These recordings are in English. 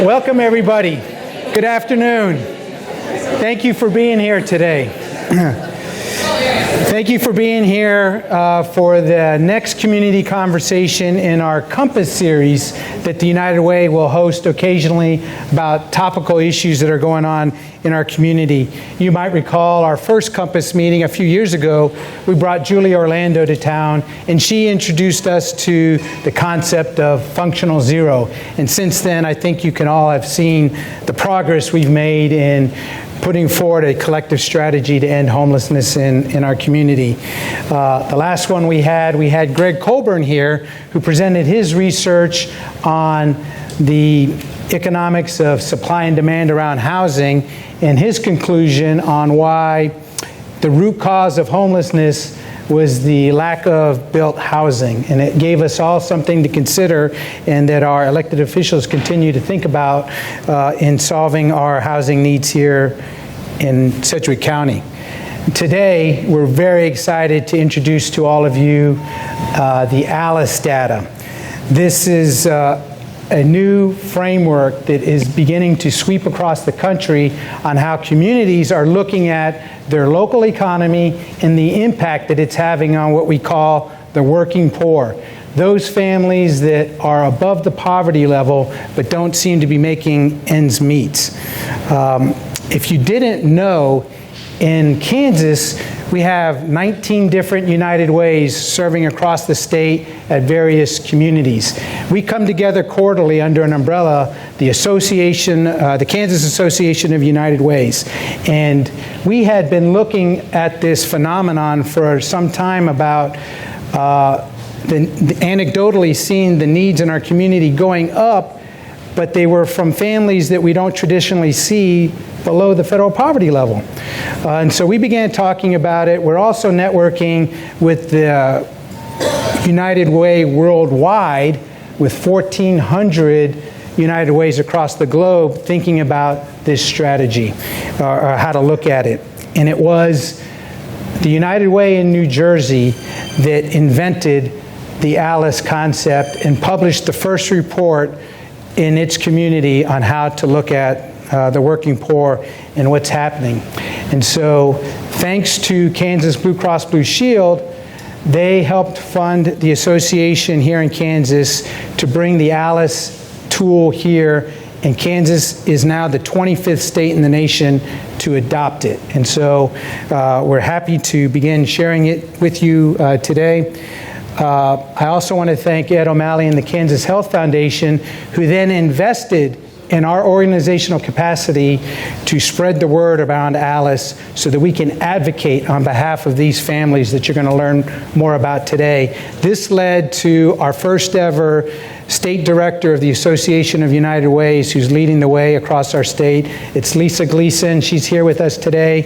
Welcome, everybody. Good afternoon. Thank you for being here today. Thank you for being here for the next community conversation in our Compass series that the United Way will host occasionally about topical issues that are going on in our community. You might recall our first Compass meeting a few years ago. We brought Julie Orlando to town, and she introduced us to the concept of functional zero. And since then, I think you can all have seen the progress we've made in putting forward a collective strategy to end homelessness in our community. The last one we had Greg Colburn here, who presented his research on the economics of supply and demand around housing, and his conclusion on why the root cause of homelessness was the lack of built housing. And it gave us all something to consider and that our elected officials continue to think about in solving our housing needs here in Sedgwick County. Today, we're very excited to introduce to all of you the ALICE data. This is a new framework that is beginning to sweep across the country on how communities are looking at their local economy and the impact that it's having on what we call the working poor. Those families that are above the poverty level but don't seem to be making ends meet. If you didn't know, in Kansas, we have 19 different United Ways serving across the state at various communities. We come together quarterly under an umbrella, the association, the Kansas Association of United Ways. And we had been looking at this phenomenon for some time about anecdotally seeing the needs in our community going up, but they were from families that we don't traditionally see below the federal poverty level. And so we began talking about it. We're also networking with the United Way worldwide with 1,400 United Ways across the globe thinking about this strategy or how to look at it. And it was the United Way in New Jersey that invented the ALICE concept and published the first report in its community on how to look at the working poor and what's happening. And so thanks to Kansas Blue Cross Blue Shield, they helped fund the association here in Kansas to bring the ALICE tool here, and Kansas is now the 25th state in the nation to adopt it. And so we're happy to begin sharing it with you today. I also want to thank Ed O'Malley and the Kansas Health Foundation, who then invested in our organizational capacity to spread the word around ALICE so that we can advocate on behalf of these families that you're going to learn more about today. This led to our first ever state director of the Association of United Ways, who's leading the way across our state. It's Lisa Gleason. She's here with us today,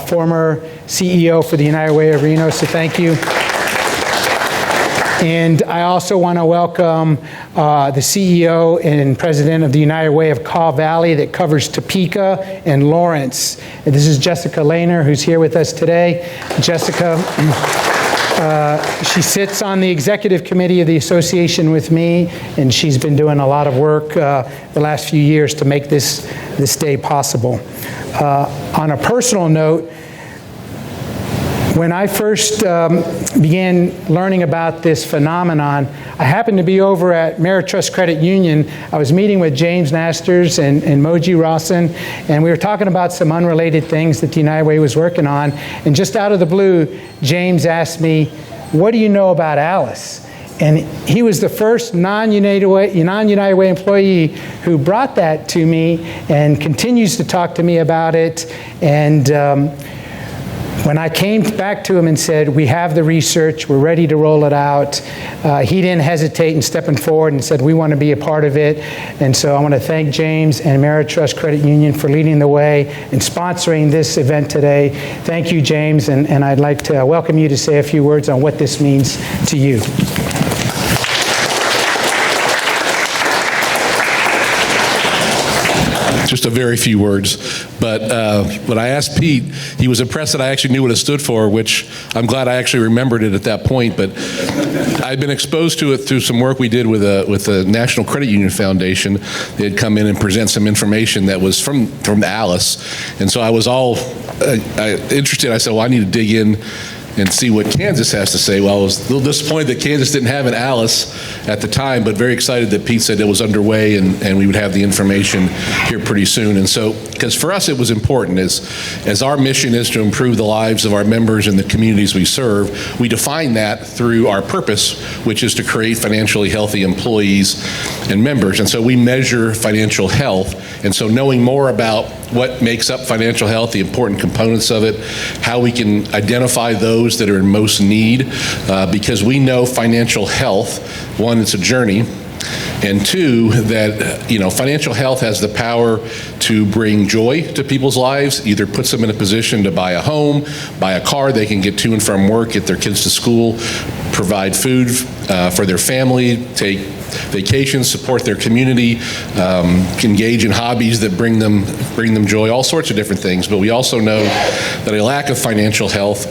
former CEO for the United Way of Reno, so thank you. And I also want to welcome the CEO and president of the United Way of Kaw Valley that covers Topeka and Lawrence. And this is Jessica Lehner, who's here with us today. Jessica, she sits on the executive committee of the association with me, and she's been doing a lot of work the last few years to make this day possible. On a personal note, when I first began learning about this phenomenon, I happened to be over at Ameritrust Credit Union. I was meeting with James Nasters and Moji Rawson, and we were talking about some unrelated things that the United Way was working on. And just out of the blue, James asked me, "What do you know about ALICE?" And he was the first non-United Way employee who brought that to me and continues to talk to me about it. And when I came back to him and said, "We have the research, we're ready to roll it out," he didn't hesitate in stepping forward and said, "We want to be a part of it." And so I want to thank James and Ameritrust Credit Union for leading the way and sponsoring this event today. Thank you, James, and I'd like to welcome you to say a few words on what this means to you. just a very few words. But when I asked Pete, he was impressed that I actually knew what it stood for, which I'm glad I actually remembered it at that point. But I'd been exposed to it through some work we did with the National Credit Union Foundation. They had come in and present some information that was from Alice. And so I was all interested. I said, well, I need to dig in and see what Kansas has to say. Well, I was a little disappointed that Kansas didn't have an Alice at the time, but very excited that Pete said it was underway and we would have the information here pretty soon. And so, because for us it was important, as our mission is to improve the lives of our members and the communities we serve, we define that through our purpose, which is to create financially healthy employees and members. And so we measure financial health. And so knowing more about what makes up financial health, the important components of it, how we can identify those that are in most need, because we know financial health, one, it's a journey, and two, that financial health has the power to bring joy to people's lives, either puts them in a position to buy a home, buy a car they can get to and from work, get their kids to school, provide food for their family, take vacations, support their community, engage in hobbies that bring them joy, all sorts of different things. But we also know that a lack of financial health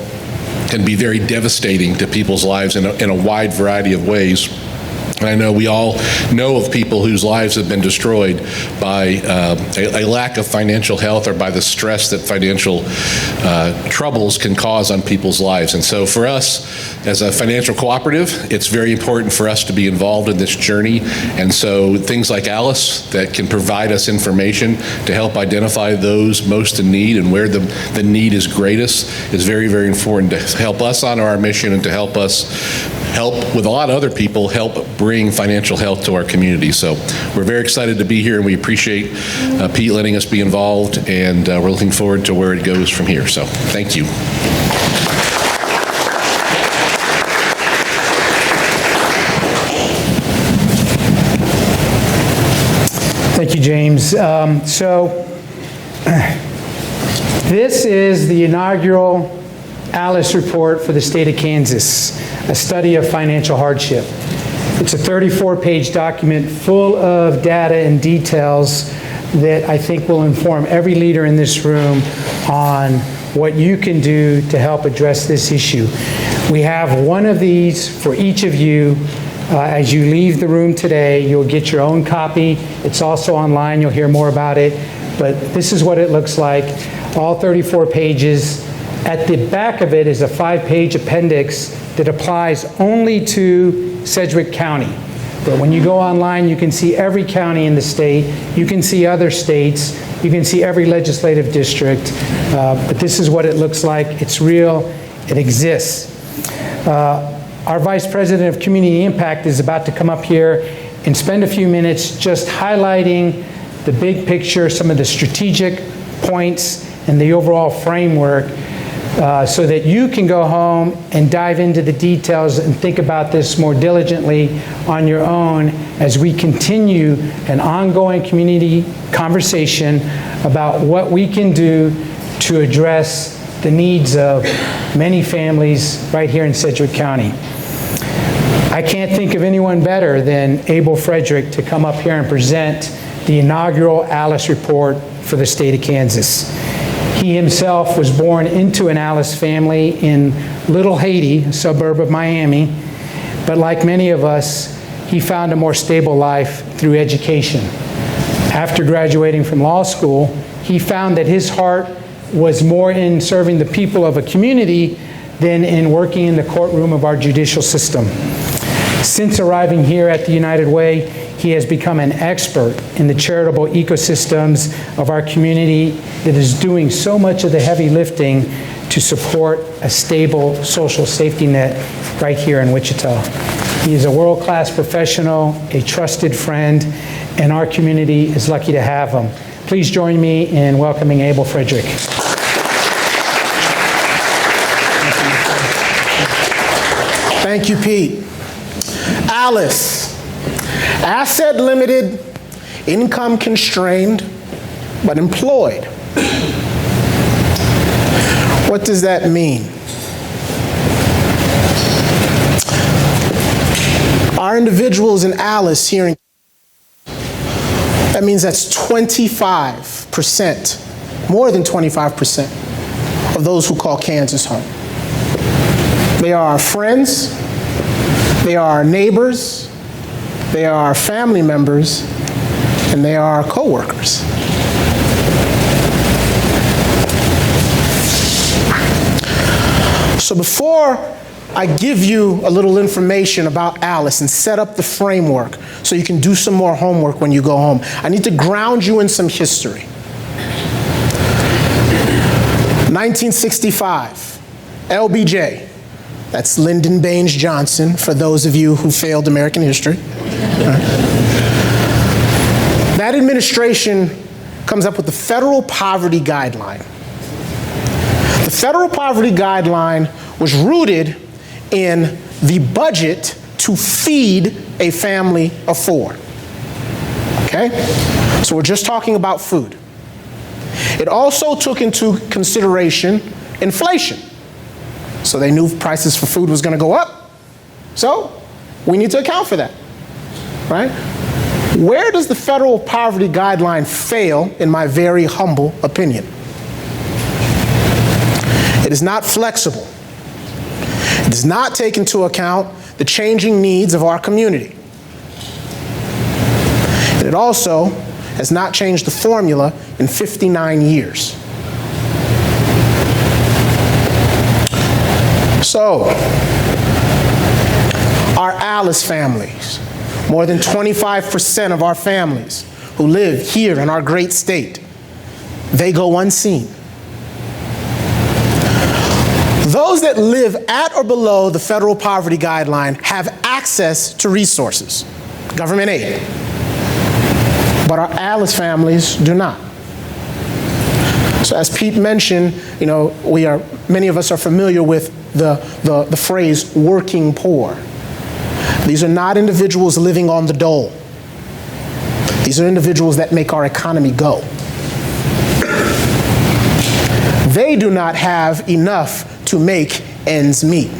can be very devastating to people's lives in a wide variety of ways. And I know we all know of people whose lives have been destroyed by a lack of financial health or by the stress that financial troubles can cause on people's lives. And so for us, as a financial cooperative, it's very important for us to be involved in this journey. And so things like Alice that can provide us information to help identify those most in need and where the need is greatest is very, very important to help us honor our mission and to help us help with a lot of other people, help bring financial health to our community. So we're very excited to be here, and we appreciate Pete letting us be involved, and we're looking forward to where it goes from here. So thank you. Thank you, James. So this is the inaugural Alice report for the state of Kansas, a study of financial hardship. It's a 34-page document full of data and details that I think will inform every leader in this room on what you can do to help address this issue. We have one of these for each of you. As you leave the room today, you'll get your own copy. It's also online. You'll hear more about it. But this is what it looks like, all 34 pages. At the back of it is a 5-page appendix that applies only to Sedgwick County. But when you go online, you can see every county in the state. You can see other states. You can see every legislative district. But this is what it looks like. It's real. It exists. Our Vice President of Community Impact is about to come up here and spend a few minutes just highlighting the big picture, some of the strategic points, and the overall framework so that you can go home and dive into the details and think about this more diligently on your own as we continue an ongoing community conversation about what we can do to address the needs of many families right here in Sedgwick County. I can't think of anyone better than Abel Frederic to come up here and present the inaugural Alice report for the state of Kansas. He himself was born into an Alice family in Little Haiti, a suburb of Miami, but like many of us, he found a more stable life through education. After graduating from law school, he found that his heart was more in serving the people of a community than in working in the courtroom of our judicial system. Since arriving here at the United Way, he has become an expert in the charitable ecosystems of our community that is doing so much of the heavy lifting to support a stable social safety net right here in Wichita. He is a world-class professional, a trusted friend, and our community is lucky to have him. Please join me in welcoming Abel Frederic. Thank you, Pete. Alice, asset limited, income constrained, but employed. What does that mean? Our individuals in Alice here in That means that's 25%, more than 25% of those who call Kansas home. They are our friends, they are our neighbors, they are our family members, and they are our coworkers. So before I give you a little information about Alice and set up the framework so you can do some more homework when you go home, I need to ground you in some history. 1965, LBJ, that's Lyndon Baines Johnson, for those of you who failed American history. That administration comes up with the Federal Poverty Guideline. The Federal Poverty Guideline was rooted in the budget to feed a family of 4. Okay? So we're just talking about food. It also took into consideration inflation. So they knew prices for food was going to go up. So we need to account for that, right? Where does the Federal Poverty Guideline fail, in my very humble opinion? It is not flexible. It does not take into account the changing needs of our community. And it also has not changed the formula in 59 years. So, our Alice families, more than 25% of our families who live here in our great state, they go unseen. Those that live at or below the Federal Poverty Guideline have access to resources, government aid, but our Alice families do not. So as Pete mentioned, you know, many of us are familiar with the phrase working poor. These are not individuals living on the dole. These are individuals that make our economy go. They do not have enough to make ends meet.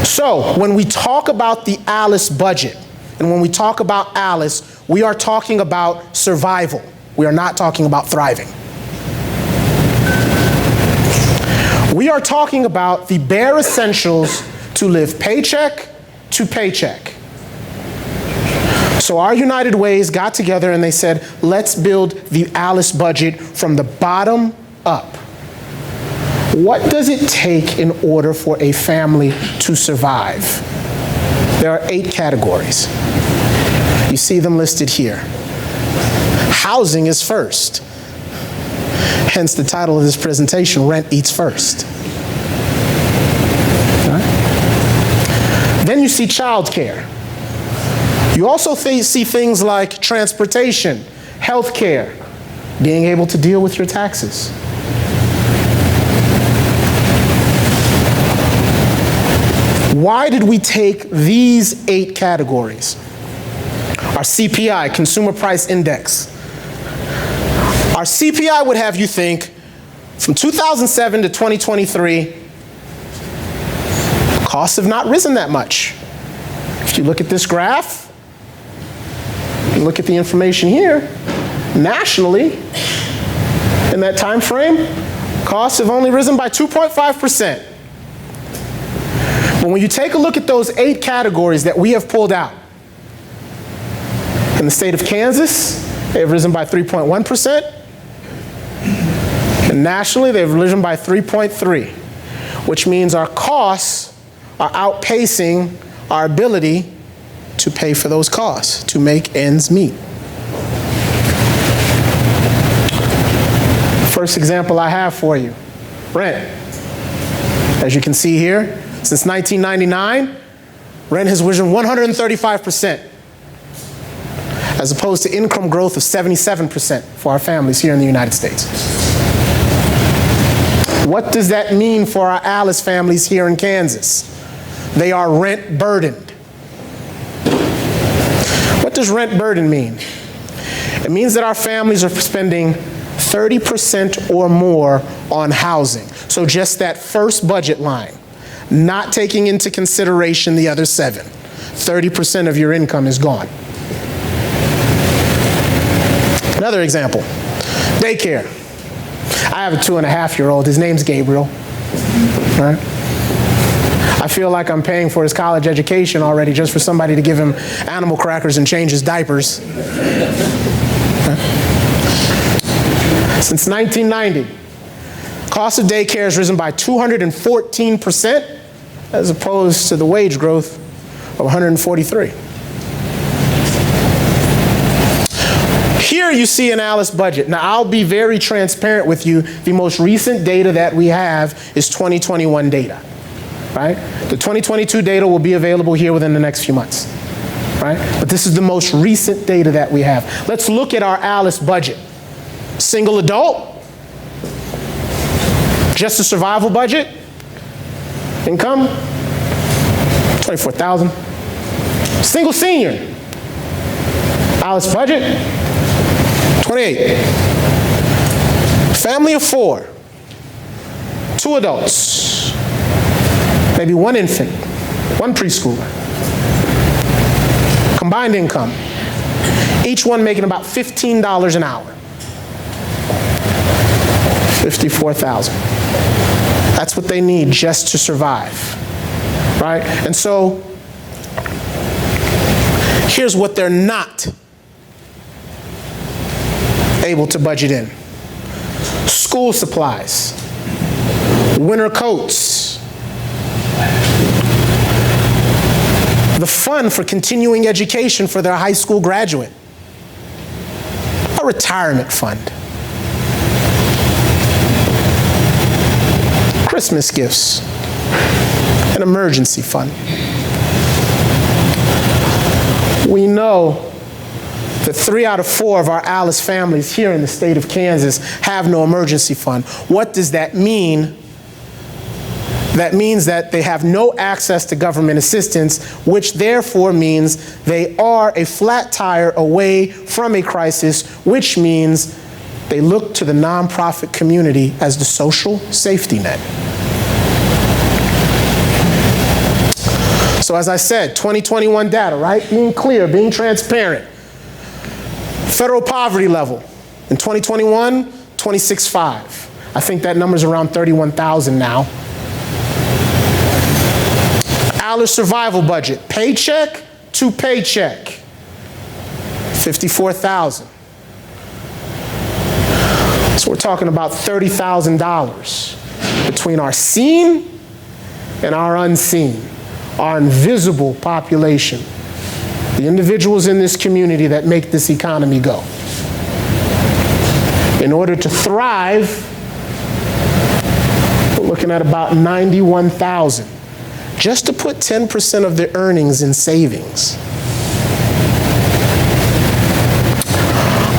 So when we talk about the Alice budget, and when we talk about Alice, we are talking about survival. We are not talking about thriving. We are talking about the bare essentials to live paycheck to paycheck. So our United Ways got together and they said, let's build the Alice budget from the bottom up. What does it take in order for a family to survive? There are 8 categories. You see them listed here. Housing is first. Hence the title of this presentation, Rent Eats First. Right? Then you see childcare. You also see things like transportation, health care, being able to deal with your taxes. Why did we take these 8 categories? Our CPI, Consumer Price Index. Our CPI would have you think, from 2007 to 2023, costs have not risen that much. If you look at this graph, you look at the information here, nationally, in that time frame, costs have only risen by 2.5%. But when you take a look at those 8 categories that we have pulled out, in the state of Kansas, they have risen by 3.1%. And nationally, they've risen by 3.3%, which means our costs are outpacing our ability to pay for those costs, to make ends meet. First example I have for you, rent. As you can see here, since 1999, rent has risen 135%, as opposed to income growth of 77% for our families here in the United States. What does that mean for our Alice families here in Kansas? They are rent burdened. What does rent burden mean? It means that our families are spending 30% or more on housing. So just that first budget line, not taking into consideration the other 7. 30% of your income is gone. Another example, daycare. I have a 2.5-year-old. His name's Gabriel. Right? I feel like I'm paying for his college education already just for somebody to give him animal crackers and change his diapers. Since 1990, cost of daycare has risen by 214% as opposed to the wage growth of 143. Here you see an Alice budget. Now I'll be very transparent with you. The most recent data that we have is 2021 data, right? The 2022 data will be available here within the next few months, right? But this is the most recent data that we have. Let's look at our Alice budget. Single adult, just a survival budget, income, $24,000. Single senior, Alice budget, $28,000. Family of 4, 2 adults, maybe 1 infant, 1 preschooler. Combined income, each one making about $15 an hour. $54,000. That's what they need just to survive, right? And so here's what they're not able to budget in. School supplies, winter coats, the fund for continuing education for their high school graduate, a retirement fund, Christmas gifts, an emergency fund. We know that 3 out of 4 of our Alice families here in the state of Kansas have no emergency fund. What does that mean? That means that they have no access to government assistance, which therefore means they are a flat tire away from a crisis, which means they look to the nonprofit community as the social safety net. So as I said, 2021 data, right? Being clear, being transparent. Federal poverty level in 2021, 26.5. I think that number's around 31,000 now. Alice survival budget, paycheck to paycheck, 54,000. So we're talking about $30,000 between our seen and our unseen, our invisible population, the individuals in this community that make this economy go. In order to thrive, we're looking at about 91,000, just to put 10% of their earnings in savings.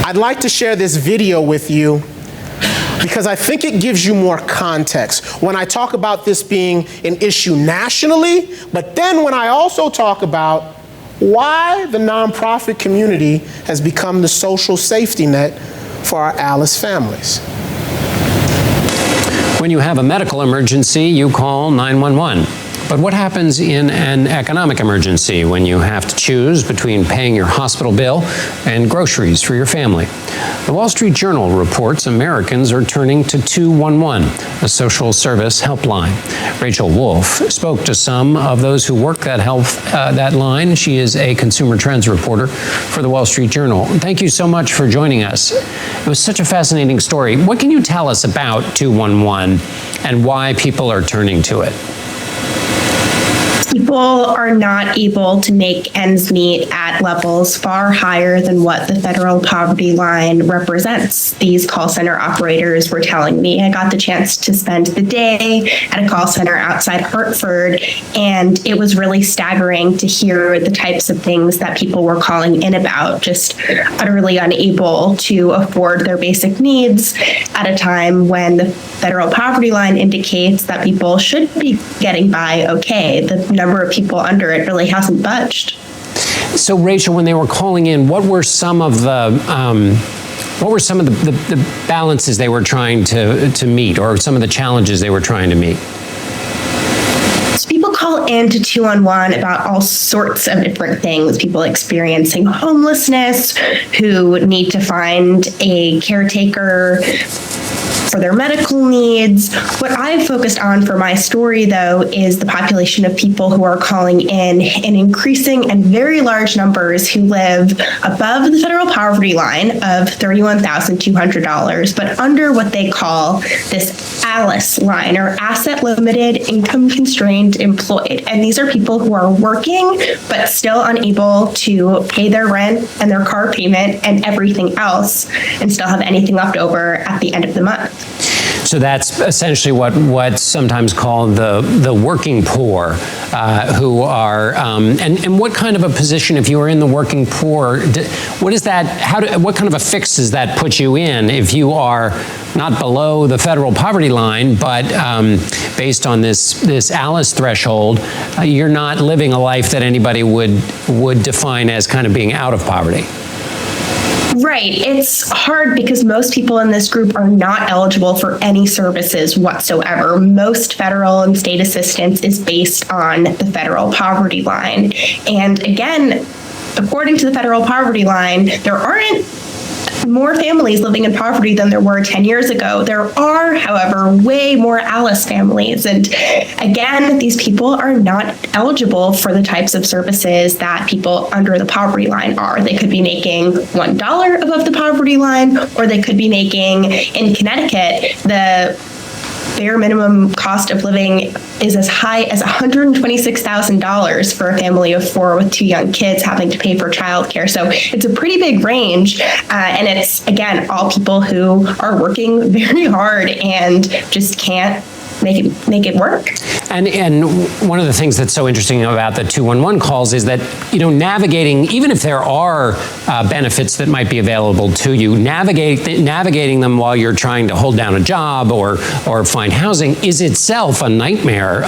I'd like to share this video with you because I think it gives you more context when I talk about this being an issue nationally, but then when I also talk about why the nonprofit community has become the social safety net for our Alice families. When you have a medical emergency, you call 911. But what happens in an economic emergency when you have to choose between paying your hospital bill and groceries for your family? The Wall Street Journal reports Americans are turning to 211, a social service helpline. Rachel Wolf spoke to some of those who work that line. She is a consumer trends reporter for the Wall Street Journal. Thank you so much for joining us. It was such a fascinating story. What can you tell us about 211 and why people are turning to it? People are not able to make ends meet at levels far higher than what the federal poverty line represents. These call center operators were telling me. I got the chance to spend the day at a call center outside Hartford, and it was really staggering to hear the types of things that people were calling in about, just utterly unable to afford their basic needs at a time when the federal poverty line indicates that people should be getting by okay. The number of people under it really hasn't budged. So, Rachel, when they were calling in, what were some of the balances they were trying to meet, or some of the challenges they were trying to meet? So people call into 211 about all sorts of different things, people experiencing homelessness, who need to find a caretaker for their medical needs. What I've focused on for my story, though, is the population of people who are calling in increasing and very large numbers who live above the federal poverty line of $31,200, but under what they call this ALICE line, or Asset Limited Income Constrained Employed. And these are people who are working, but still unable to pay their rent and their car payment and everything else, and still have anything left over at the end of the month. So that's essentially what's sometimes called the working poor, who are, and what kind of a position, if you are in the working poor, what is that, what kind of a fix does that put you in if you are not below the federal poverty line, but based on this ALICE threshold, you're not living a life that anybody would define as kind of being out of poverty? Right. It's hard because most people in this group are not eligible for any services whatsoever. Most federal and state assistance is based on the federal poverty line. And again, according to the federal poverty line, there aren't more families living in poverty than there were 10 years ago. There are, however, way more ALICE families. And again, these people are not eligible for the types of services that people under the poverty line are. They could be making $1 above the poverty line, or they could be making, in Connecticut, the bare minimum cost of living is as high as $126,000 for a family of 4 with 2 young kids having to pay for childcare. So it's a pretty big range. And it's, again, all people who are working very hard and just can't make it work. And one of the things that's so interesting about the 211 calls is that, navigating, even if there are benefits that might be available to you, navigating them while you're trying to hold down a job or find housing is itself a nightmare.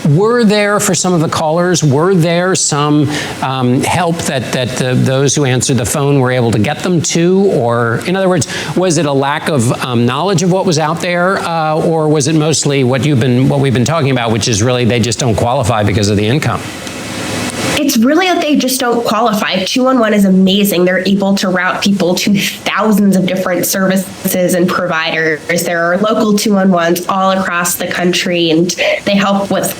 Were there, for some of the callers, were there some help that those who answered the phone were able to get them to? Or, in other words, was it a lack of knowledge of what was out there, or was it mostly what we've been talking about, which is really they just don't qualify because of the income? It's really that they just don't qualify. 211 is amazing. They're able to route people to thousands of different services and providers. There are local 211s all across the country, and they help with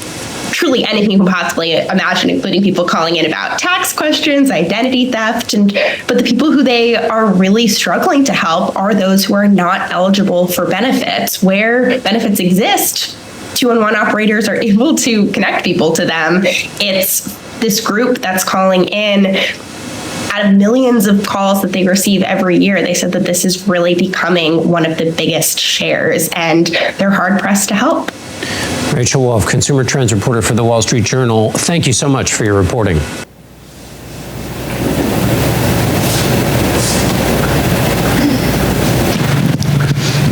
truly anything you can possibly imagine, including people calling in about tax questions, identity theft, but the people who they are really struggling to help are those who are not eligible for benefits. Where benefits exist, 211 operators are able to connect people to them. It's this group that's calling in. Out of millions of calls that they receive every year, they said that this is really becoming one of the biggest shares, and they're hard pressed to help. Rachel Wolf, consumer trends reporter for the Wall Street Journal. Thank you so much for your reporting.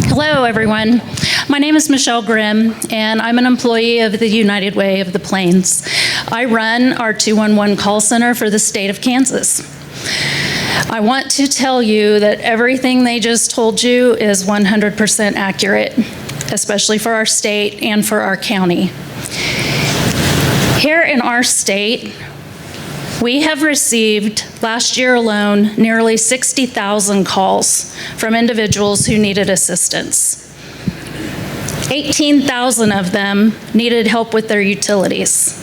Hello, everyone. My name is Michelle Grimm, and I'm an employee of the United Way of the Plains. I run our 211 call center for the state of Kansas. I want to tell you that everything they just told you is 100% accurate, especially for our state and for our county. Here in our state, we have received, last year alone, nearly 60,000 calls from individuals who needed assistance. 18,000 of them needed help with their utilities.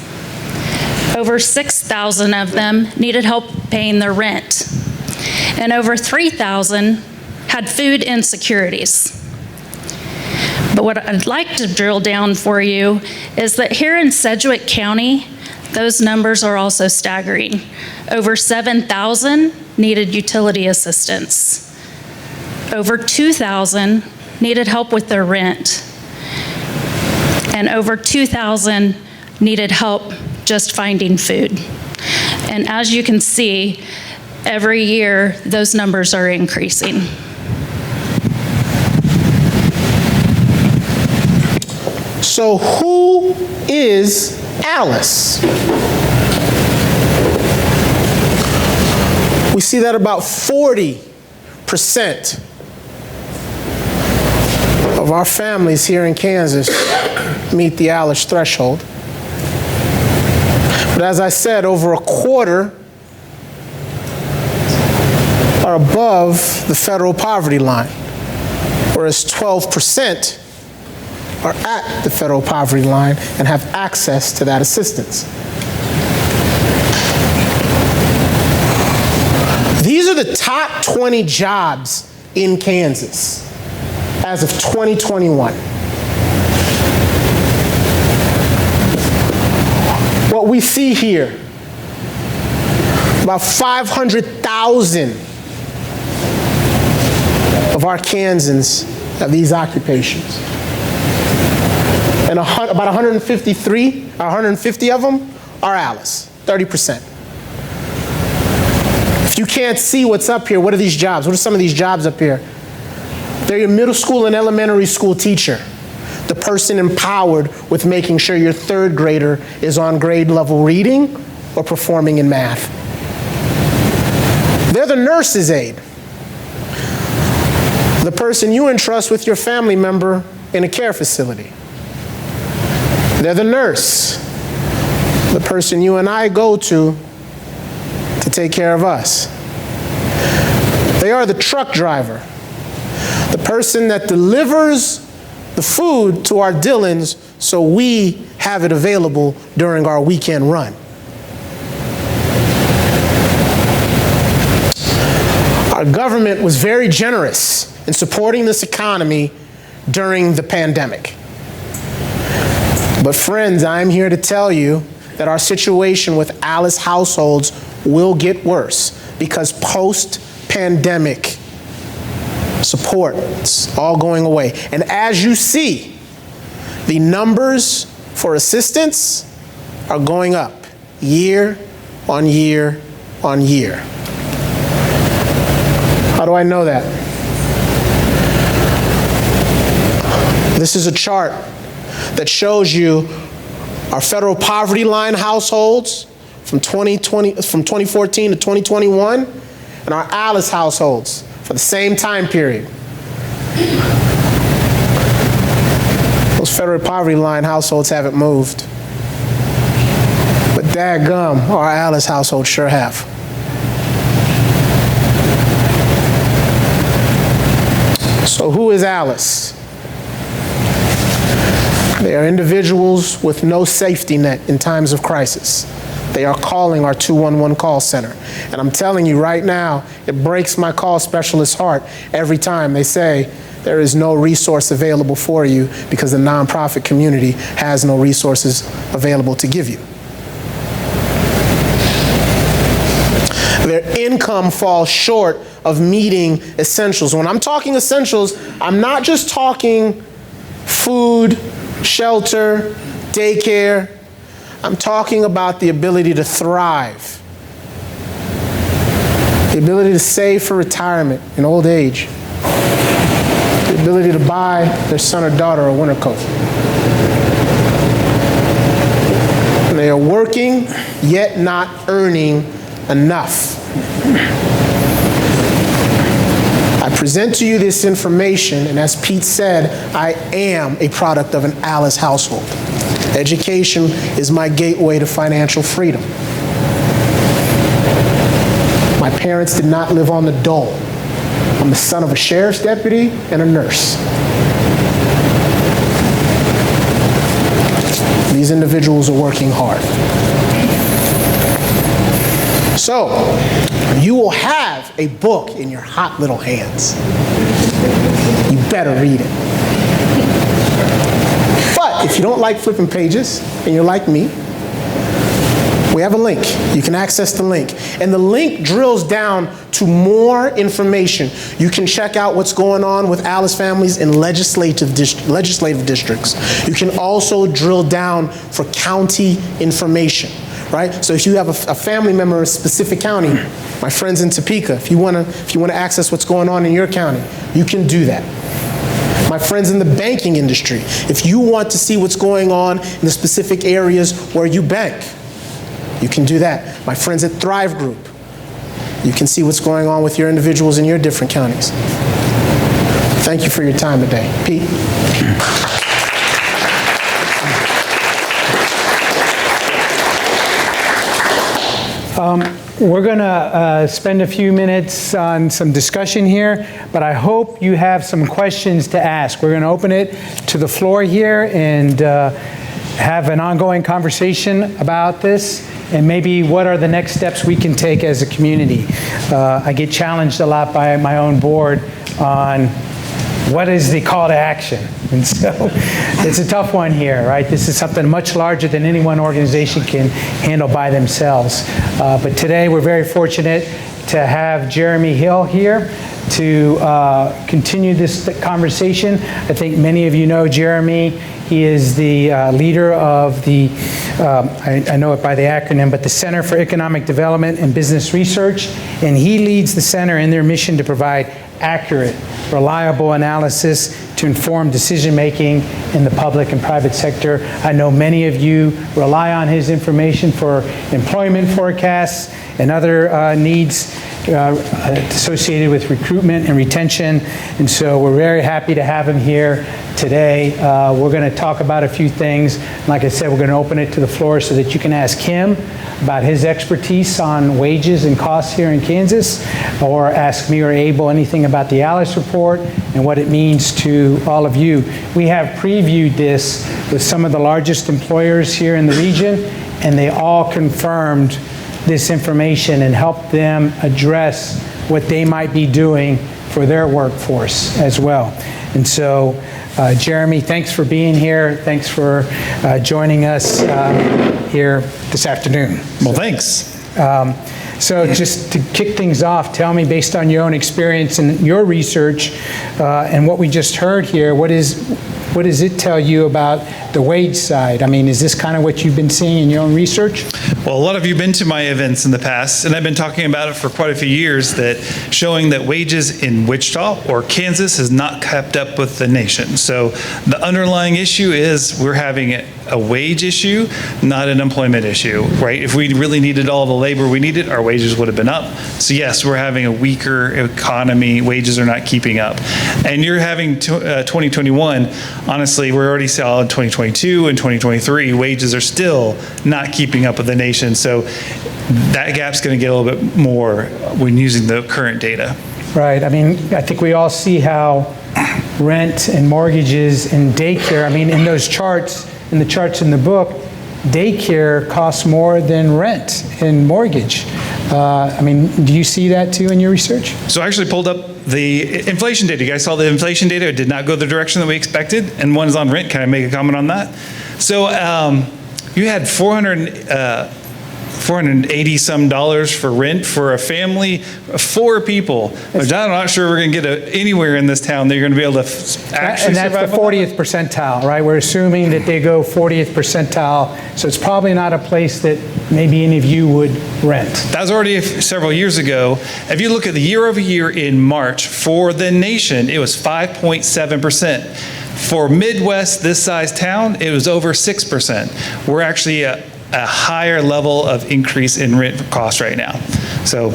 Over 6,000 of them needed help paying their rent. And over 3,000 had food insecurities. But what I'd like to drill down for you is that here in Sedgwick County, those numbers are also staggering. Over 7,000 needed utility assistance. Over 2,000 needed help with their rent. And over 2,000 needed help just finding food. And as you can see, every year, those numbers are increasing. So who is ALICE? We see that about 40% of our families here in Kansas meet the ALICE threshold. But as I said, over a quarter are above the federal poverty line, whereas 12% are at the federal poverty line and have access to that assistance. These are the top 20 jobs in Kansas as of 2021. What we see here, about 500,000 of our Kansans have these occupations. And about 150 of them are Alice, 30%. If you can't see what's up here, what are these jobs? What are some of these jobs up here? They're your middle school and elementary school teacher, the person empowered with making sure your third grader is on grade level reading or performing in math. They're the nurse's aide, the person you entrust with your family member in a care facility. They're the nurse, the person you and I go to take care of us. They are the truck driver, the person that delivers the food to our Dillons so we have it available during our weekend run. Our government was very generous in supporting this economy during the pandemic. But friends, I'm here to tell you that our situation with Alice households will get worse because post-pandemic support is all going away. And as you see, the numbers for assistance are going up year on year on year. How do I know that? This is a chart that shows you our federal poverty line households from 2014 to 2021, and our Alice households for the same time period. Those federal poverty line households haven't moved. But dadgum, our Alice households sure have. So who is Alice? They are individuals with no safety net in times of crisis. They are calling our 211 call center. And I'm telling you right now, it breaks my call specialist's heart every time they say there is no resource available for you because the nonprofit community has no resources available to give you. Their income falls short of meeting essentials. When I'm talking essentials, I'm not just talking food, shelter, daycare. I'm talking about the ability to thrive, the ability to save for retirement in old age, the ability to buy their son or daughter a winter coat. And they are working, yet not earning enough. I present to you this information, and as Pete said, I am a product of an Alice household. Education is my gateway to financial freedom. My parents did not live on the dole. I'm the son of a sheriff's deputy and a nurse. These individuals are working hard. So, you will have a book in your hot little hands. You better read it. But if you don't like flipping pages, and you're like me, we have a link. You can access the link. And the link drills down to more information. You can check out what's going on with Alice families in legislative districts. You can also drill down for county information, right? So if you have a family member in a specific county, my friends in Topeka, if you want to access what's going on in your county, you can do that. My friends in the banking industry, if you want to see what's going on in the specific areas where you bank, you can do that. My friends at Thrive Group, you can see what's going on with your individuals in your different counties. Thank you for your time today. Pete? We're going to spend a few minutes on some discussion here, but I hope you have some questions to ask. We're going to open it to the floor here and have an ongoing conversation about this, and maybe what are the next steps we can take as a community. I get challenged a lot by my own board on what is the call to action? And so it's a tough one here, right? This is something much larger than any one organization can handle by themselves. But today we're very fortunate to have Jeremy Hill here to continue this conversation. I think many of you know Jeremy. He is the leader of the, I know it by the acronym, but the Center for Economic Development and Business Research. And he leads the center in their mission to provide accurate, reliable analysis to inform decision-making in the public and private sector. I know many of you rely on his information for employment forecasts and other needs associated with recruitment and retention. And so we're very happy to have him here today. We're going to talk about a few things. Like I said, we're going to open it to the floor so that you can ask him about his expertise on wages and costs here in Kansas, or ask me or Abel anything about the Alice report and what it means to all of you. We have previewed this with some of the largest employers here in the region, and they all confirmed this information and helped them address what they might be doing for their workforce as well. And so, Jeremy, thanks for being here. Thanks for joining us here this afternoon. Well, thanks. So just to kick things off, tell me, based on your own experience and your research and what we just heard here, what does it tell you about the wage side? I mean, is this kind of what you've been seeing in your own research? Well, a lot of you have been to my events in the past, and I've been talking about it for quite a few years, that showing that wages in Wichita or Kansas has not kept up with the nation. So the underlying issue is we're having a wage issue, not an employment issue, right? If we really needed all the labor we needed, our wages would have been up. So yes, we're having a weaker economy. Wages are not keeping up. And you're having 2021, honestly, we're already saw in 2022 and 2023, wages are still not keeping up with the nation. So that gap's going to get a little bit more when using the current data. Right. I mean, I think we all see how rent and mortgages and daycare, I mean, in those charts, in the charts in the book, daycare costs more than rent and mortgage. I mean, do you see that too in your research? So I actually pulled up the inflation data. You guys saw the inflation data. It did not go the direction that we expected. And one is on rent. Can I make a comment on that? So you had $480 some for rent for a family of 4 people. Which I'm not sure we're going to get anywhere in this town that you're going to be able to actually And that's survive the 40th percentile, right? We're assuming that they go 40th percentile, so it's probably not a place that maybe any of you would rent. That was already several years ago. If you look at the year over year in March for the nation, it was 5.7%. For Midwest, this size town, it was over 6%. We're actually a higher level of increase in rent costs right now. So,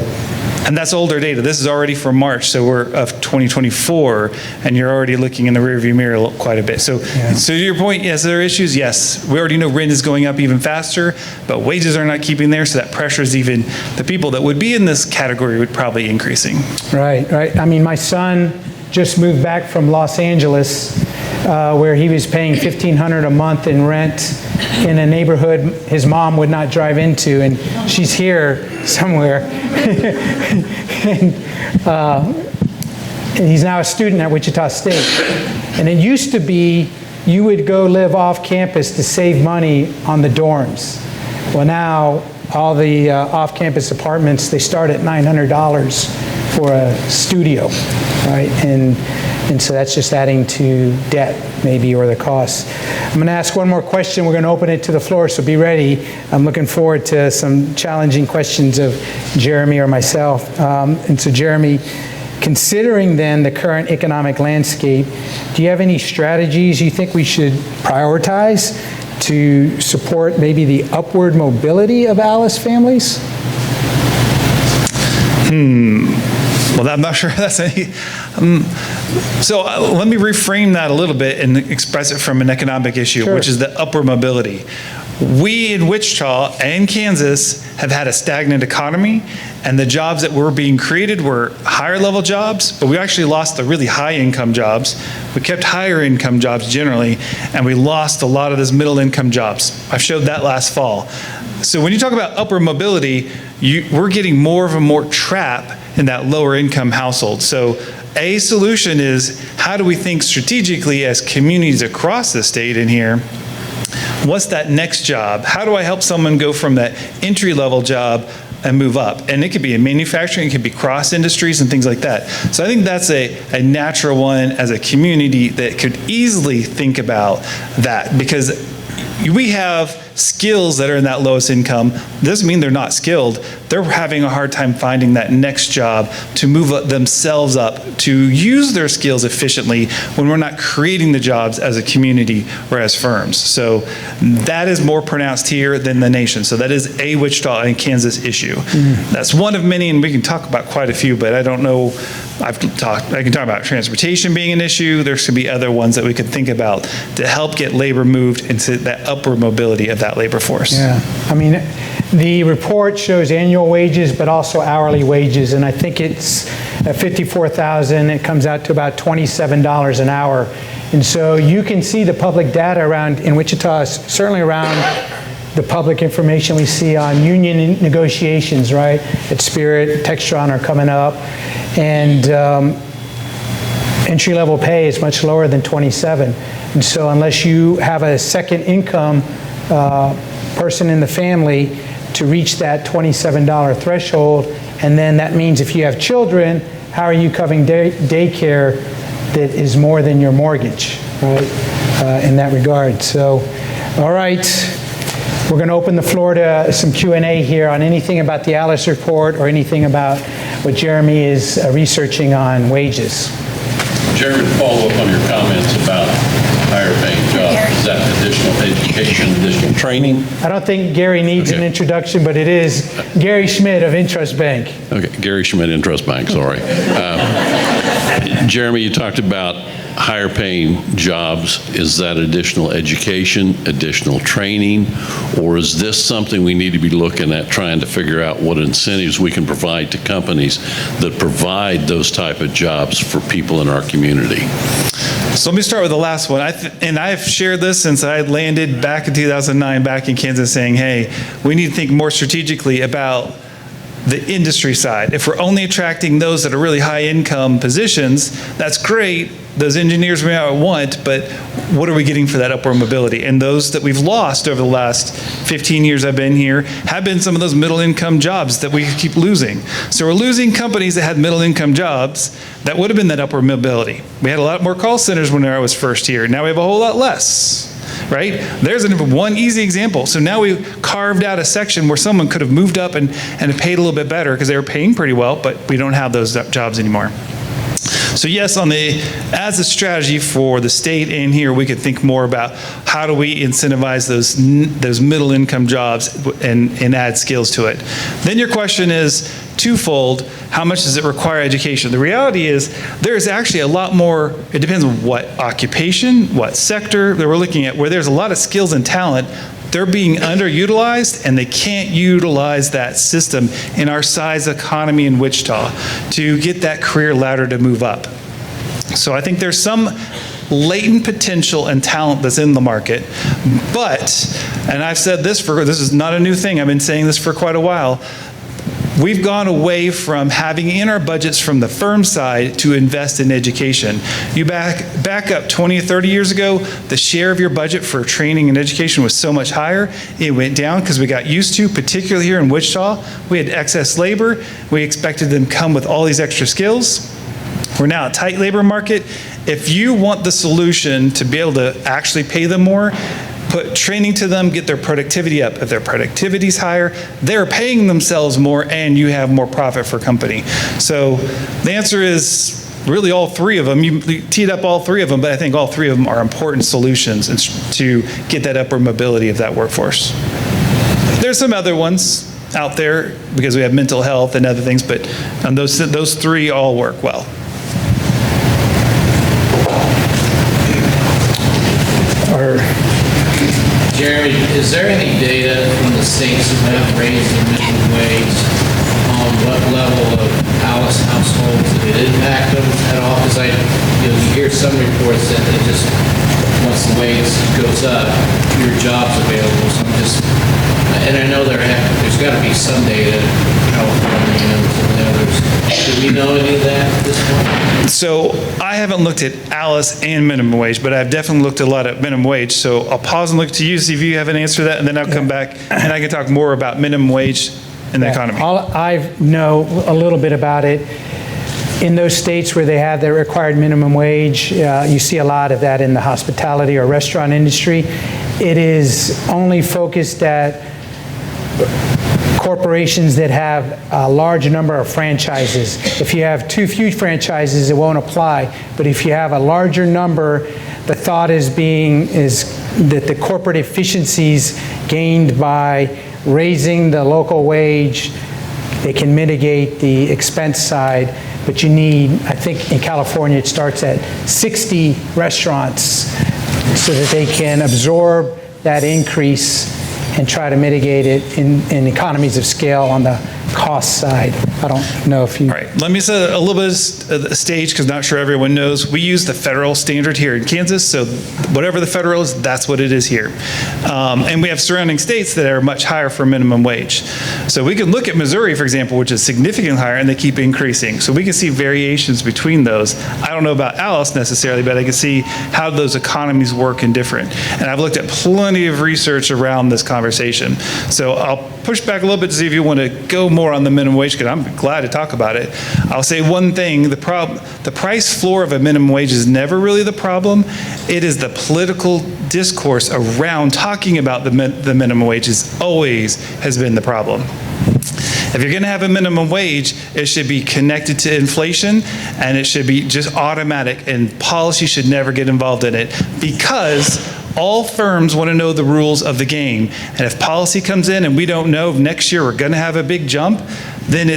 and that's older data. This is already from March, so we're of 2024, and you're already looking in the rearview mirror quite a bit. So, So to your point, yes, there are issues. Yes, we already know rent is going up even faster, but wages are not keeping there, so that pressures even the people that would be in this category would probably increasing. Right, right. I mean, my son just moved back from Los Angeles, where he was paying $1,500 a month in rent in a neighborhood his mom would not drive into, and she's here somewhere. and he's now a student at Wichita State. And it used to be you would go live off campus to save money on the dorms. Well, now all the off-campus apartments, they start at $900 for a studio, right? And so that's just adding to debt, maybe, or the costs. I'm going to ask one more question. We're going to open it to the floor, so be ready. I'm looking forward to some challenging questions of Jeremy or myself. And so, Jeremy, considering then the current economic landscape, do you have any strategies you think we should prioritize to support maybe the upward mobility of Alice families? Well, I'm not sure that's any. So let me reframe that a little bit and express it from an economic issue, Sure. which is the upward mobility. We in Wichita and Kansas have had a stagnant economy, and the jobs that were being created were higher level jobs, but we actually lost the really high income jobs. We kept higher income jobs generally, and we lost a lot of those middle income jobs. I showed that last fall. So when you talk about upward mobility, we're getting more of a more trap in that lower income household. So a solution is, how do we think strategically as communities across the state in here? What's that next job? How do I help someone go from that entry-level job and move up? And it could be in manufacturing, it could be cross industries and things like that. So I think that's a natural one as a community that could easily think about that, because we have skills that are in that lowest income. Doesn't mean they're not skilled. They're having a hard time finding that next job to move themselves up, to use their skills efficiently when we're not creating the jobs as a community or as firms. So that is more pronounced here than the nation. So that is a Wichita and Kansas issue. That's one of many, and we can talk about quite a few, but I don't know. I can talk about transportation being an issue. There should be other ones that we could think about to help get labor moved into that upward mobility of that labor force. Yeah, I mean, the report shows annual wages, but also hourly wages, and I think it's at $54,000. It comes out to about $27 an hour, and so you can see the public data around in Wichita, certainly around the public information we see on union negotiations, right? At Spirit, Textron are coming up, and entry-level pay is much lower than 27. And so unless you have a second income person in the family to reach that $27 threshold, and then that means if you have children, how are you covering daycare that is more than your mortgage, right, in that regard. So, all right. We're going to open the floor to some Q&A here on anything about the Alice report or anything about what Jeremy is researching on wages. Jeremy, to follow up on your comments about higher paying jobs, is that additional education, additional training? I don't think Gary needs an introduction, but it is Gary Schmidt of Intrust Bank. Okay, Gary Schmidt, Intrust Bank, sorry. Jeremy, you talked about higher paying jobs. Is that additional education, additional training, or is this something we need to be looking at trying to figure out what incentives we can provide to companies that provide those type of jobs for people in our community? So let me start with the last one. And I've shared this since I landed back in 2009 back in Kansas, saying, hey, we need to think more strategically about the industry side. If we're only attracting those that are really high income positions, that's great. Those engineers we might want, but what are we getting for that upward mobility? And those that we've lost over the last 15 years I've been here have been some of those middle income jobs that we keep losing. So we're losing companies that had middle income jobs that would have been that upward mobility. We had a lot more call centers when I was first here. Now we have a whole lot less. Right? There's one easy example. So now we carved out a section where someone could have moved up and paid a little bit better because they were paying pretty well, but we don't have those jobs anymore. So yes, as a strategy for the state and here, we could think more about how do we incentivize those middle income jobs and add skills to it. Then your question is twofold. How much does it require education? The reality is there's actually a lot more. It depends on what occupation, what sector that we're looking at, where there's a lot of skills and talent. They're being underutilized, and they can't utilize that system in our size economy in Wichita to get that career ladder to move up. So I think there's some latent potential and talent that's in the market, but, and I've said this is not a new thing, I've been saying this for quite a while, we've gone away from having in our budgets from the firm side to invest in education. You back up 20 or 30 years ago, the share of your budget for training and education was so much higher. It went down because we got used to, particularly here in Wichita, we had excess labor. We expected them to come with all these extra skills. We're now a tight labor market. If you want the solution to be able to actually pay them more, put training to them, get their productivity up. If their productivity is higher, they're paying themselves more, and you have more profit for company. So the answer is really all three of them. You teed up all three of them, but I think all three of them are important solutions to get that upward mobility of that workforce. There's some other ones out there because we have mental health and other things, but those three all work well. Jeremy, Is there any data from the states who have raised the minimum wage on what level of Alice households did it impact them at all? Because you hear some reports that it just, once the wage goes up, fewer jobs available. So I'm just, and I know there's got to be some data, California and some of the others. Do we know any of that at this point? So I haven't looked at Alice and minimum wage, but I've definitely looked a lot at minimum wage. So I'll pause and look to you, see if you have an answer to that, and then I'll come back and I can talk more about minimum wage and the economy. I know a little bit about it. In those states where they have the required minimum wage, you see a lot of that in the hospitality or restaurant industry. It is only focused at corporations that have a large number of franchises. If you have too few franchises, it won't apply. But if you have a larger number, the thought is that the corporate efficiencies gained by raising the local wage, they can mitigate the expense side. But you need, I think in California, it starts at 60 restaurants so that they can absorb that increase and try to mitigate it in economies of scale on the cost side. I don't know if you... All right, let me set a little bit of the stage because not sure everyone knows. We use the federal standard here in Kansas, so whatever the federal is, that's what it is here. And we have surrounding states that are much higher for minimum wage. So we can look at Missouri, for example, which is significantly higher, and they keep increasing. So we can see variations between those. I don't know about Alice necessarily, but I can see how those economies work and different. And I've looked at plenty of research around this conversation. So I'll push back a little bit to see if you want to go more on the minimum wage, because I'm glad to talk about it. I'll say one thing, the price floor of a minimum wage is never really the problem. It is the political discourse around talking about the minimum wage always has been the problem. If you're going to have a minimum wage, it should be connected to inflation, and it should be just automatic, and policy should never get involved in it, because all firms want to know the rules of the game. And if policy comes in and we don't know if next year we're going to have a big jump, then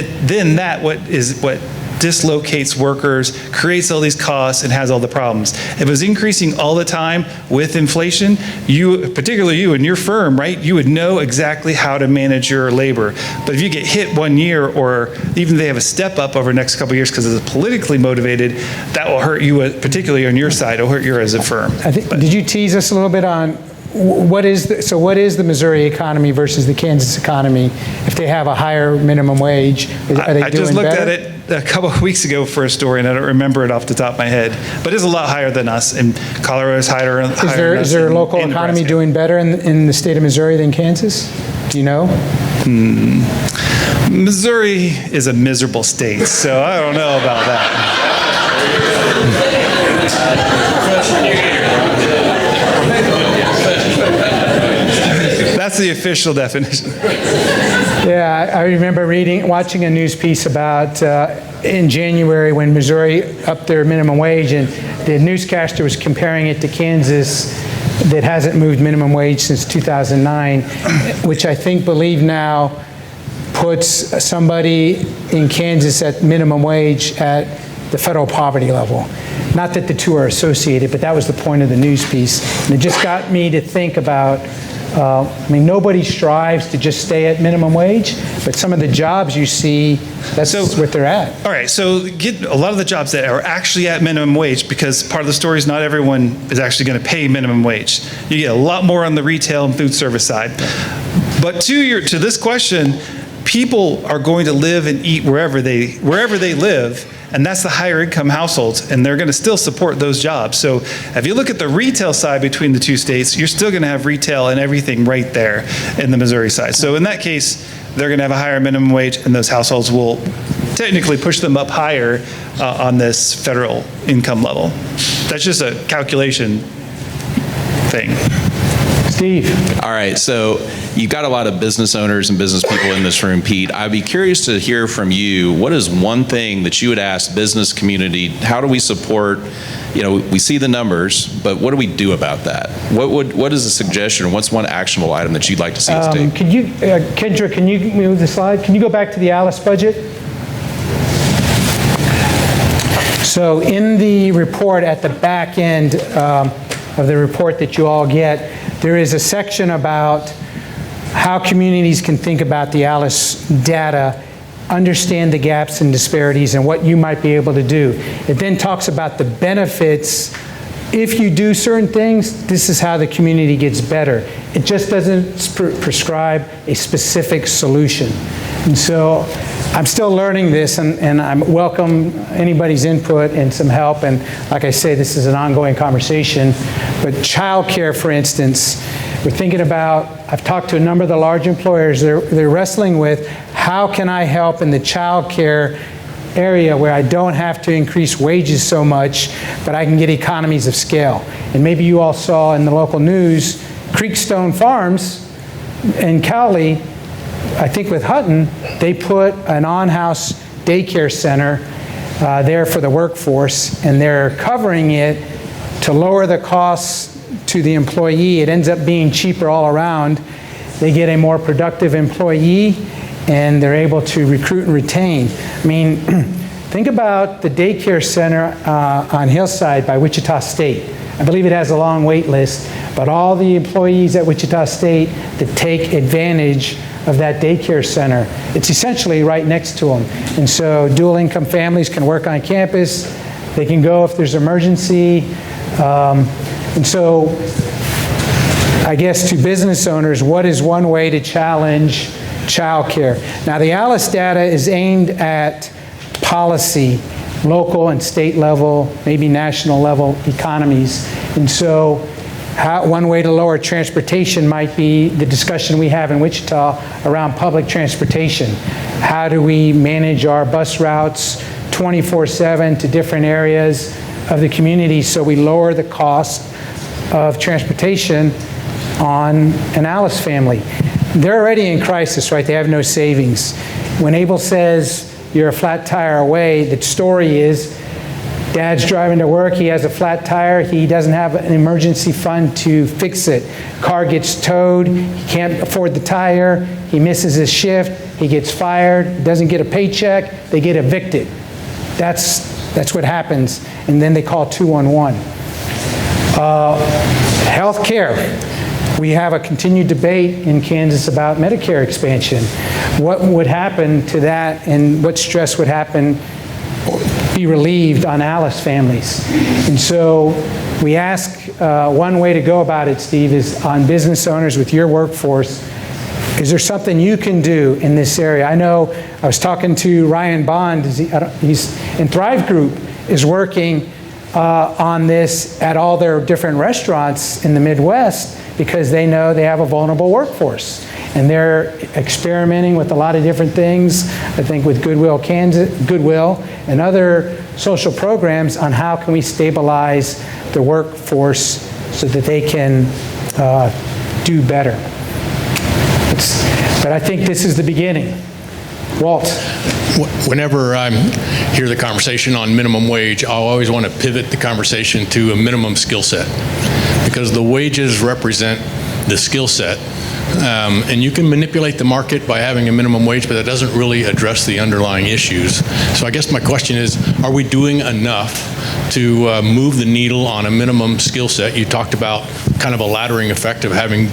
what dislocates workers, creates all these costs, and has all the problems. If it was increasing all the time with inflation, particularly you and your firm, right, you would know exactly how to manage your labor. But if you get hit one year, or even they have a step up over the next couple of years because it's politically motivated, that will hurt you, particularly on your side. It'll hurt you as a firm. Did you tease us a little bit on what is the Missouri economy versus the Kansas economy? If they have a higher minimum wage, are they doing better? I just looked at it a couple of weeks ago for a story, and I don't remember it off the top of my head. But it's a lot higher than us, and Colorado's higher than us. Is there a local economy doing better in the state of Missouri than Kansas? Do you know? Missouri is a miserable state, so I don't know about that. That's the official definition. Yeah, I remember watching a news piece about in January when Missouri upped their minimum wage, and the newscaster was comparing it to Kansas that hasn't moved minimum wage since 2009, which I believe now puts somebody in Kansas at minimum wage at the federal poverty level. Not that the two are associated, but that was the point of the news piece. And it just got me to think about, nobody strives to just stay at minimum wage, but some of the jobs you see, that's what they're at. All right, so get a lot of the jobs that are actually at minimum wage, because part of the story is not everyone is actually going to pay minimum wage. You get a lot more on the retail and food service side. But to this question, people are going to live and eat wherever they live, and that's the higher income households, and they're going to still support those jobs. So if you look at the retail side between the two states, you're still going to have retail and everything right there in the Missouri side. So in that case, they're going to have a higher minimum wage, and those households will technically push them up higher on this federal income level. That's just a calculation thing. Steve. All right, so you've got a lot of business owners and business people in this room, Pete. I'd be curious to hear from you, what is one thing that you would ask business community, how do we support, we see the numbers, but what do we do about that? What is a suggestion, or what's one actionable item that you'd like to see us take? Kendra, can you move the slide? Can you go back to the Alice budget? So in the report at the back end, of the report that you all get, there is a section about how communities can think about the ALICE data, understand the gaps and disparities, and what you might be able to do. It then talks about the benefits. If you do certain things, this is how the community gets better. It just doesn't prescribe a specific solution. And so I'm still learning this, and I welcome anybody's input and some help. And like I say, this is an ongoing conversation. But childcare, for instance, we're thinking about, I've talked to a number of the large employers, they're wrestling with how can I help in the childcare area where I don't have to increase wages so much, but I can get economies of scale. And maybe you all saw in the local news, Creekstone Farms in Cowley, I think with Hutton, they put an on-house daycare center there for the workforce, and they're covering it to lower the costs to the employee. It ends up being cheaper all around. They get a more productive employee, and they're able to recruit and retain. I mean, think about the daycare center on Hillside by Wichita State. I believe it has a long wait list, but all the employees at Wichita State that take advantage of that daycare center, it's essentially right next to them. And so dual income families can work on campus. They can go if there's emergency. And so I guess to business owners, what is one way to challenge childcare? Now, the ALICE data is aimed at policy, local and state level, maybe national level economies. And so one way to lower transportation might be the discussion we have in Wichita around public transportation. How do we manage our bus routes 24/7 to different areas of the community so we lower the cost of transportation on an ALICE family? They're already in crisis, right? They have no savings. When Abel says you're a flat tire away, the story is dad's driving to work, he has a flat tire, he doesn't have an emergency fund to fix it. Car gets towed, he can't afford the tire, he misses his shift, he gets fired, doesn't get a paycheck, they get evicted. That's what happens, and then they call 211. Health care. We have a continued debate in Kansas about Medicare expansion. What would happen to that, and what stress would happen, be relieved on ALICE families? And so we ask, one way to go about it, Steve, is on business owners with your workforce. Is there something you can do in this area? I know I was talking to Ryan Bond, he's in Thrive Group, is working on this at all their different restaurants in the Midwest because they know they have a vulnerable workforce. And they're experimenting with a lot of different things, I think with Goodwill and other social programs on how can we stabilize the workforce so that they can do better. But I think this is the beginning. Walt. Whenever I hear the conversation on minimum wage, I always want to pivot the conversation to a minimum skill set, because the wages represent the skill set. And you can manipulate the market by having a minimum wage, but that doesn't really address the underlying issues. So I guess my question is, are we doing enough to move the needle on a minimum skill set? You talked about kind of a laddering effect of having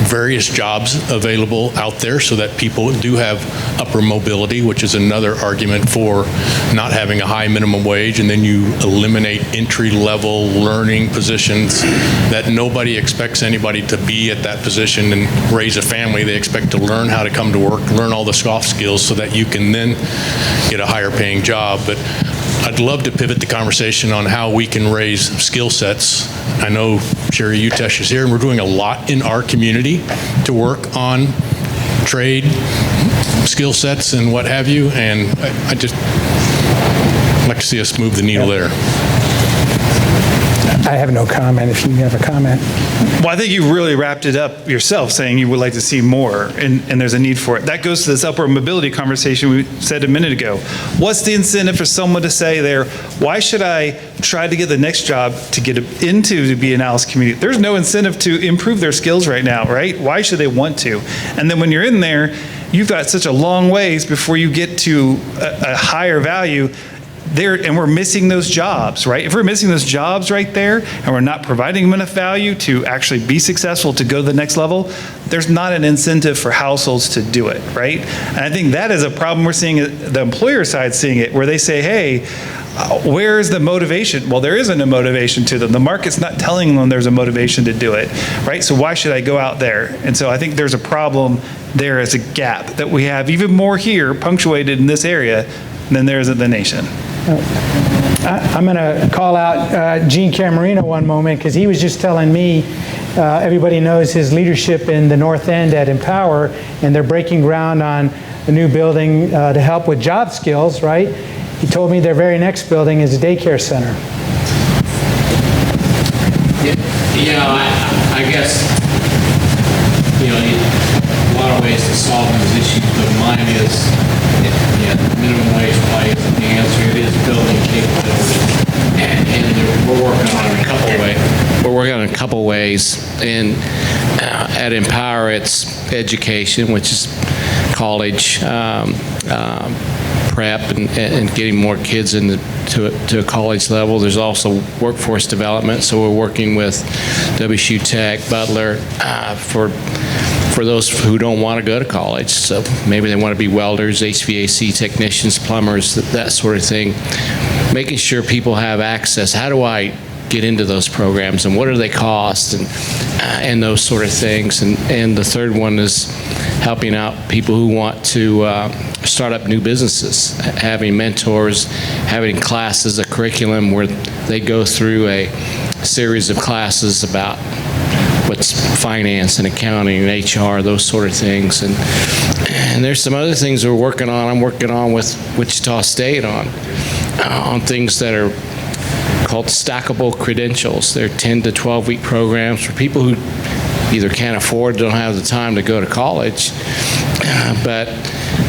various jobs available out there so that people do have upper mobility, which is another argument for not having a high minimum wage, and then you eliminate entry-level learning positions that nobody expects anybody to be at that position and raise a family. They expect to learn how to come to work, learn all the soft skills so that you can then get a higher paying job. But I'd love to pivot the conversation on how we can raise skill sets. I know Sherry Utesh is here, and we're doing a lot in our community to work on trade skill sets and what have you, and I just like to see us move the needle there. I have no comment if you have a comment. Well, I think you really wrapped it up yourself, saying you would like to see more, and there's a need for it. That goes to this upward mobility conversation we said a minute ago. What's the incentive for someone to say there, why should I try to get the next job to get into to be an ALICE community? There's no incentive to improve their skills right now, right? Why should they want to? And then when you're in there, you've got such a long ways before you get to a higher value. and we're missing those jobs, right? If we're missing those jobs right there and we're not providing them enough value to actually be successful, to go to the next level, there's not an incentive for households to do it, right? And I think that is a problem we're seeing, the employer side seeing it, where they say, hey, where is the motivation? Well, there isn't a motivation to them. The market's not telling them there's a motivation to do it, right? So why should I go out there? And so I think there's a problem there as a gap that we have even more here punctuated in this area than there is in the nation. I'm going to call out Gene Camarino one moment, because he was just telling me, everybody knows his leadership in the North End at Empower, and they're breaking ground on a new building to help with job skills, right? He told me their very next building is a daycare center. I guess, a lot of ways to solve those issues, but mine is, minimum wage probably isn't the answer. It is building capability. And we're working on it a couple of ways. We're working on a couple of ways. And at Empower, it's education, which is college, prep, and getting more kids to a college level. There's also workforce development, so we're working with WSU Tech, Butler, for those who don't want to go to college. So maybe they want to be welders, HVAC technicians, plumbers, that sort of thing. Making sure people have access. How do I get into those programs, and what do they cost, and those sort of things. And the third one is helping out people who want to start up new businesses, having mentors, having classes, a curriculum where they go through a series of classes about what's finance and accounting and HR, those sort of things. And there's some other things we're working on. I'm working on with Wichita State on things that are called stackable credentials. They're 10 to 12 week programs for people who either can't afford, don't have the time to go to college, but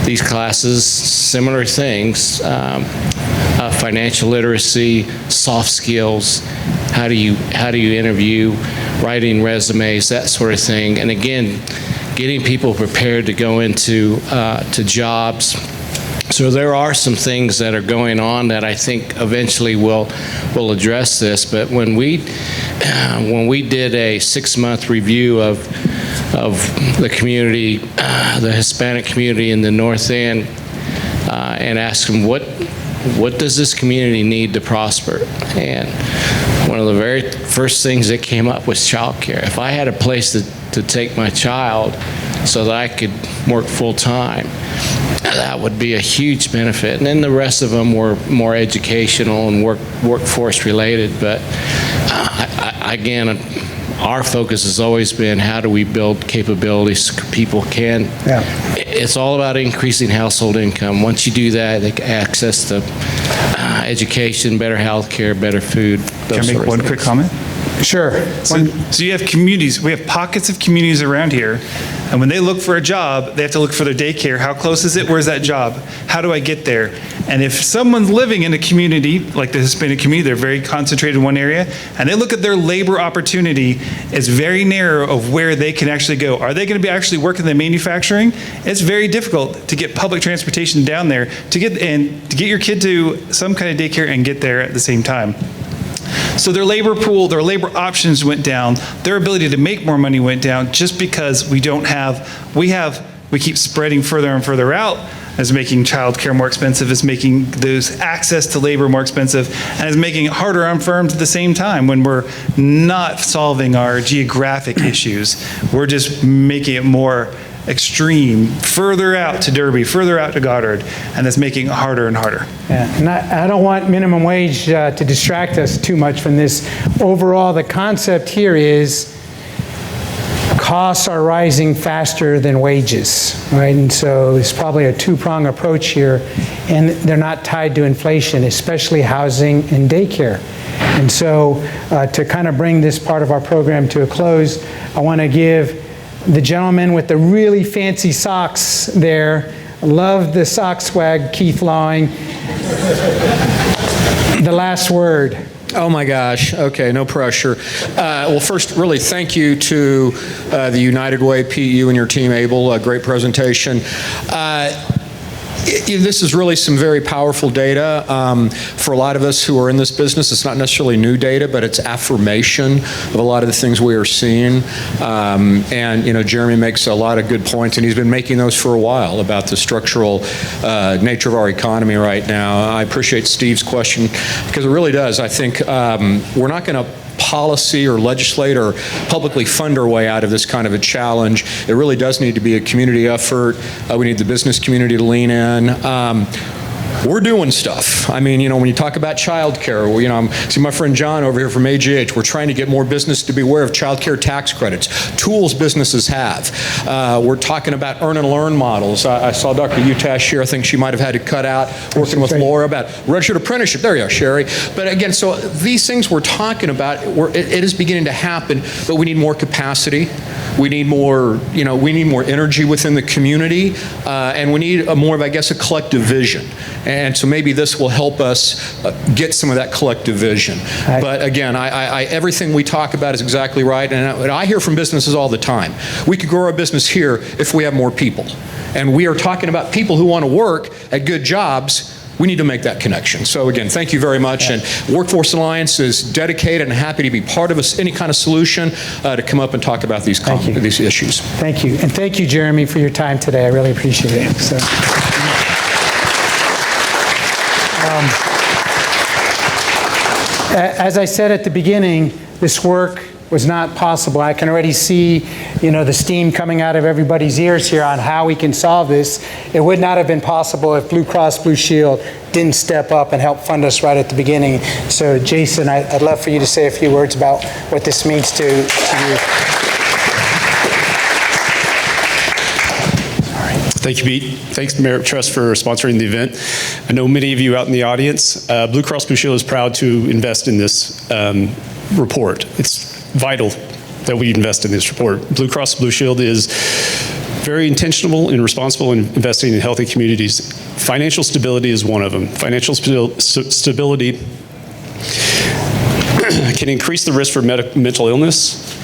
these classes, similar things, financial literacy, soft skills, how do you interview, writing resumes, that sort of thing. And again, getting people prepared to go into to jobs. So there are some things that are going on that I think eventually will address this. But when we did a 6-month review of the community, the Hispanic community in the North End, and asked them what does this community need to prosper? And one of the very first things that came up was childcare. If I had a place to take my child so that I could work full time, that would be a huge benefit. And then the rest of them were more educational and workforce related. But again, our focus has always been how do we build capabilities so people can. Yeah. It's all about increasing household income. Once you do that, they get access to education, better health care, better food. Can I make one quick comment? Sure. So you have communities, we have pockets of communities around here, and when they look for a job, they have to look for their daycare. How close is it? Where's that job? How do I get there? And if someone's living in a community, like the Hispanic community, they're very concentrated in one area, and they look at their labor opportunity, it's very narrow of where they can actually go. Are they going to be actually working in manufacturing? It's very difficult to get public transportation down there to get your kid to some kind of daycare and get there at the same time. So their labor pool, their labor options went down. Their ability to make more money went down just because we keep spreading further and further out, as making childcare more expensive, as making those access to labor more expensive, and as making it harder on firms at the same time when we're not solving our geographic issues. We're just making it more extreme, further out to Derby, further out to Goddard, and that's making it harder and harder. Yeah, and I don't want minimum wage to distract us too much from this. Overall, the concept here is costs are rising faster than wages, right? And so it's probably a two-prong approach here, and they're not tied to inflation, especially housing and daycare. And so to kind of bring this part of our program to a close, I want to give the gentleman with the really fancy socks there, love the sock swag, Keith Lawing, the last word. Oh my gosh, okay, no pressure. Well, first, really thank you to the United Way, Pete, you and your team, Abel, a great presentation. This is really some very powerful data. For a lot of us who are in this business, it's not necessarily new data, but it's affirmation of a lot of the things we are seeing. And, Jeremy makes a lot of good points, and he's been making those for a while about the structural nature of our economy right now. I appreciate Steve's question because it really does. I think we're not going to policy or legislate or publicly fund our way out of this kind of a challenge. It really does need to be a community effort. We need the business community to lean in. We're doing stuff. I mean, when you talk about childcare, I see my friend John over here from AGH. We're trying to get more business to be aware of childcare tax credits, tools businesses have. We're talking about earn and learn models. I saw Dr. Utash here. I think she might have had to cut out working with Laura about registered apprenticeship. There you are, Sherry. But again, so these things we're talking about, it is beginning to happen, but we need more capacity. We need more, we need more energy within the community, and we need more of, I guess, a collective vision. And so maybe this will help us get some of that collective vision. But again, everything we talk about is exactly right. And I hear from businesses all the time. We could grow our business here if we have more people. And we are talking about people who want to work at good jobs. We need to make that connection. So again, thank you very much. And Workforce Alliance is dedicated and happy to be part of any kind of solution to come up and talk about these issues. Thank you. And thank you, Jeremy, for your time today. I really appreciate it. So. As I said at the beginning, this work was not possible. I can already see, the steam coming out of everybody's ears here on how we can solve this. It would not have been possible if Blue Cross Blue Shield didn't step up and help fund us right at the beginning. So, Jason, I'd love for you to say a few words about what this means to you. Thank you, Pete. Thanks, Merit Trust, for sponsoring the event. I know many of you out in the audience. Blue Cross Blue Shield is proud to invest in this report. It's vital that we invest in this report. Blue Cross Blue Shield is very intentional and responsible in investing in healthy communities. Financial stability is one of them. Financial stability can increase the risk for mental illness,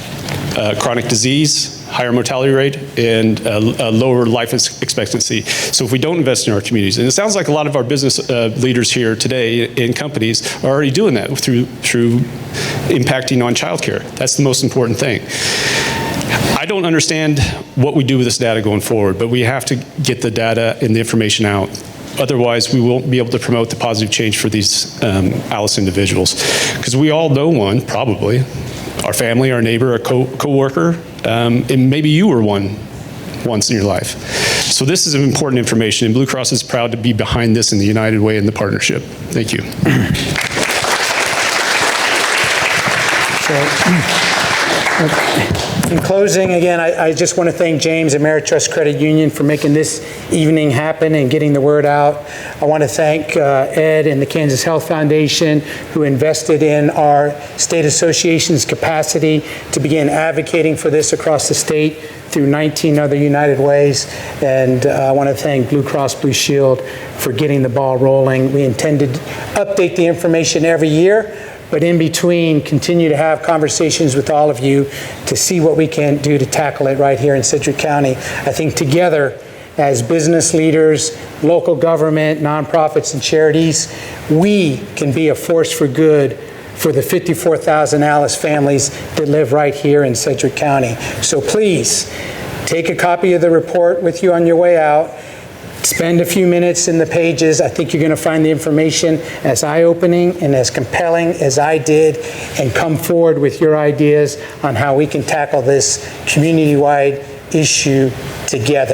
chronic disease, higher mortality rate, and a lower life expectancy. So if we don't invest in our communities, and it sounds like a lot of our business leaders here today in companies are already doing that through impacting on childcare. That's the most important thing. I don't understand what we do with this data going forward, but we have to get the data and the information out. Otherwise, we won't be able to promote the positive change for these ALICE individuals. Because we all know one, probably. Our family, our neighbor, our co-worker, and maybe you were one once in your life. So this is important information, and Blue Cross is proud to be behind this in the United Way and the partnership. Thank you. In closing, again, I just want to thank James and Merit Trust Credit Union for making this evening happen and getting the word out. I want to thank Ed and the Kansas Health Foundation, who invested in our state association's capacity to begin advocating for this across the state through 19 other United Ways. And I want to thank Blue Cross Blue Shield for getting the ball rolling. We intend to update the information every year, but in between, continue to have conversations with all of you to see what we can do to tackle it right here in Sedgwick County. I think together, as business leaders, local government, nonprofits, and charities, we can be a force for good for the 54,000 ALICE families that live right here in Sedgwick County. So please, take a copy of the report with you on your way out. Spend a few minutes in the pages. I think you're going to find the information as eye-opening and as compelling as I did, and come forward with your ideas on how we can tackle this community-wide issue together.